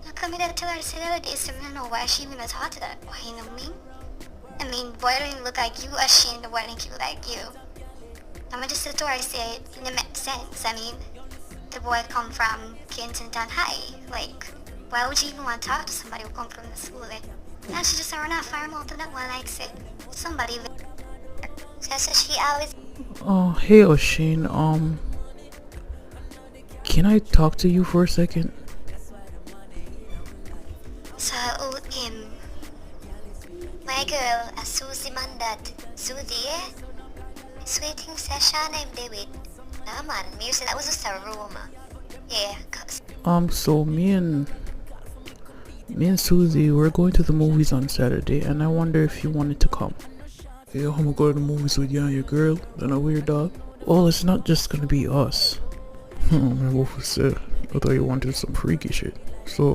How come you didn't tell her to say that this? I don't know why she even talked to that boy, you know what I mean? I mean, boy don't even look like you, or she and the boy don't look like you. I'ma just sit there and say it makes sense. I mean, the boy come from Kensington High. Like, why would you even want to talk to somebody who come from the school? Like, now she just run off farm out to that one like said somebody there. So she always Hey O'Shane, can I talk to you for a second? so my girl, Susie Mandat, Susie, sweeting session I'm David. Nah man, music that was just a rumor. Yeah, So me and Susie, we're going to the movies on Saturday, and I wonder if you wanted to come. Yeah, I'm gonna go to the movies with you and your girl, then a weird dog. Well, it's not just gonna be us. Man, what was that? I thought you wanted some freaky shit. So,